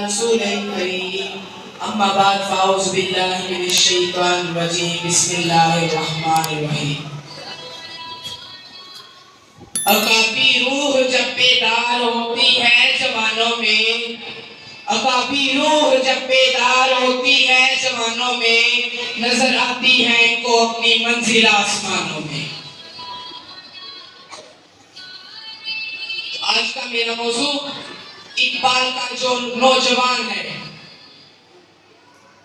رسول کریم اما بعد فاعوذ باللہ من الشیطان الرجیم بسم اللہ الرحمن الرحیم اکابی روح جب بیدار ہوتی ہے جوانوں میں اکابی روح جب بیدار ہوتی ہے جوانوں میں نظر آتی ہے ان کو اپنی منزل آسمانوں میں. آج کا میرا موضوع اقبال کا جو نوجوان ہے.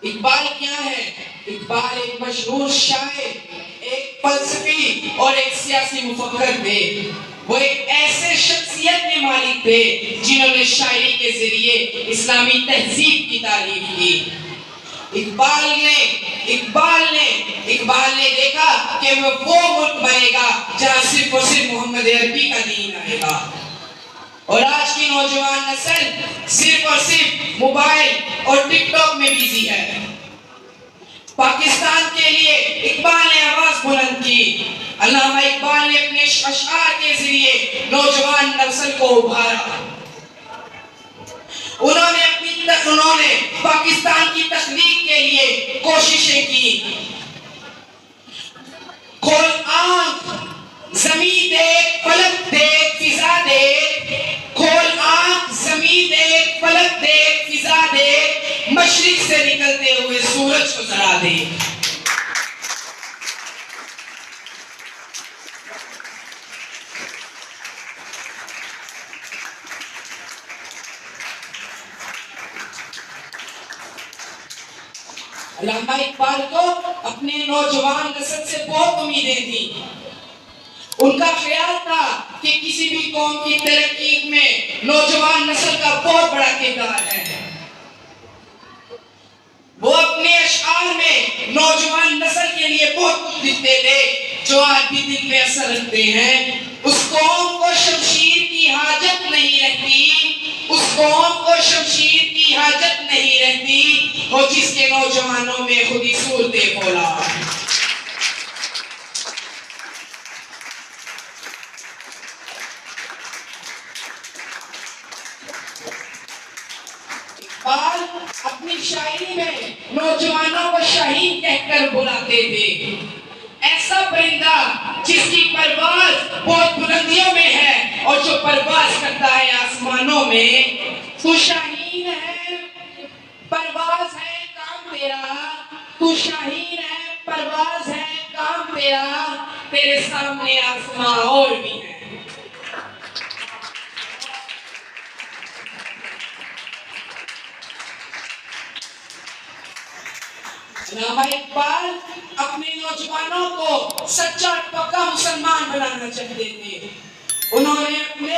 اقبال کیا ہے؟ اقبال ایک مشہور شاعر، ایک فلسفی اور ایک سیاسی مفکر تھے. وہ ایک ایسے شخصیت کے مالک تھے جنہوں نے شاعری کے ذریعے اسلامی تہذیب کی تعریف کی. اقبال نے دیکھا کہ وہ ملک بنے گا جہاں صرف اور صرف محمد عربی کا دین آئے گا. اور آج کی نوجوان نسل صرف اور صرف موبائل اور ٹک ٹاک میں بیزی ہے. پاکستان کے لیے اقبال نے آواز بلند کی. علامہ اقبال نے اپنے اشعار کے ذریعے نوجوان نسل کو ابھارا. انہوں نے پاکستان کی تخلیق کے لیے کوششیں کی. کھول آنکھ زمین دیکھ پلک دیکھ فضا دیکھ، کھول آنکھ زمین دیکھ پلک دیکھ فضا دیکھ، مشرق سے نکلتے ہوئے سورج کو ذرا دیکھ. علامہ اقبال کو اپنے نوجوان نسل سے بہت امیدیں تھیں. ان کا خیال تھا کہ کسی بھی قوم کی ترقی میں نوجوان نسل کا بہت بڑا کردار ہے. وہ اپنے اشعار میں نوجوان نسل کے لیے بہت کچھ لکھتے تھے جو آج بھی دل پہ اثر رکھتے ہیں. اس قوم کو شمشیر کی حاجت نہیں رہتی، اس قوم کو شمشیر کی حاجت نہیں رہتی، وہ جس کے نوجوانوں میں خودی صورتیں بولا. اقبال اپنی شاعری میں نوجوانوں کو شاہین کہہ کر بلاتے تھے. ایسا پرندہ جس کی پرواز بہت بلندیوں میں ہے اور جو پرواز کرتا ہے آسمانوں میں. تو شاہین ہے، پرواز ہے کام تیرا، تو شاہین ہے، پرواز ہے کام تیرا، تیرے سامنے آسمان اور بھی ہے. علامہ اقبال اپنے نوجوانوں کو سچا پکا مسلمان بنانا چاہتے تھے. انہوں نے اپنے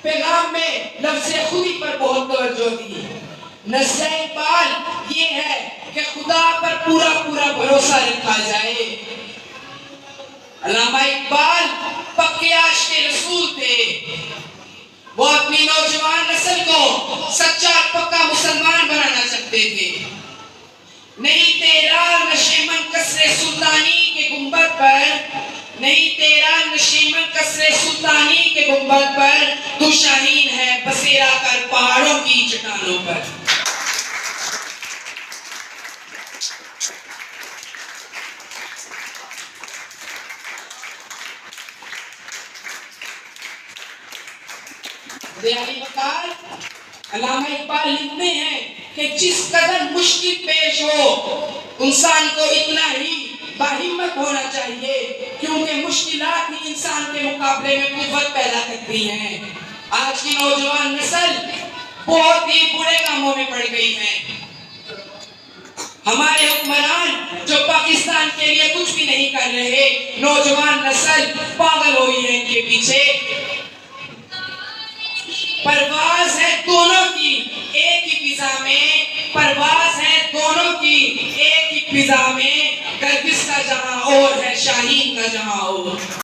پیغام میں لفظ خودی پر بہت توجہ دی. نظر اقبال یہ ہے کہ خدا پر پورا پورا بھروسہ رکھا جائے. علامہ اقبال پکے عاشق رسول تھے. وہ اپنی نوجوان نسل کو سچا پکا مسلمان بنانا چاہتے تھے. نہیں تیرا نشیمن قصر سلطانی کے گنبد پر، نہیں تیرا نشیمن قصر سلطانی کے گنبد پر، تو شاہین ہے بسیرا کر پہاڑوں کی چٹانوں پر. دیاری وقار علامہ اقبال لکھتے ہیں کہ جس قدر مشکل پیش ہو انسان کو اتنا ہی باہمت ہونا چاہیے، کیونکہ مشکلات ہی انسان کے مقابلے میں قوت پیدا کرتی ہیں. آج کی نوجوان نسل بہت ہی برے کاموں میں پڑ گئی ہے. ہمارے حکمران جو پاکستان کے لیے کچھ بھی نہیں کر رہے، نوجوان نسل پاگل ہوئی ہے ان کے پیچھے. پرواز ہے دونوں کی ایک ہی فضا میں، پرواز ہے دونوں کی ایک ہی فضا میں، گردش کا جہاں اور ہے شاہین کا جہاں اور.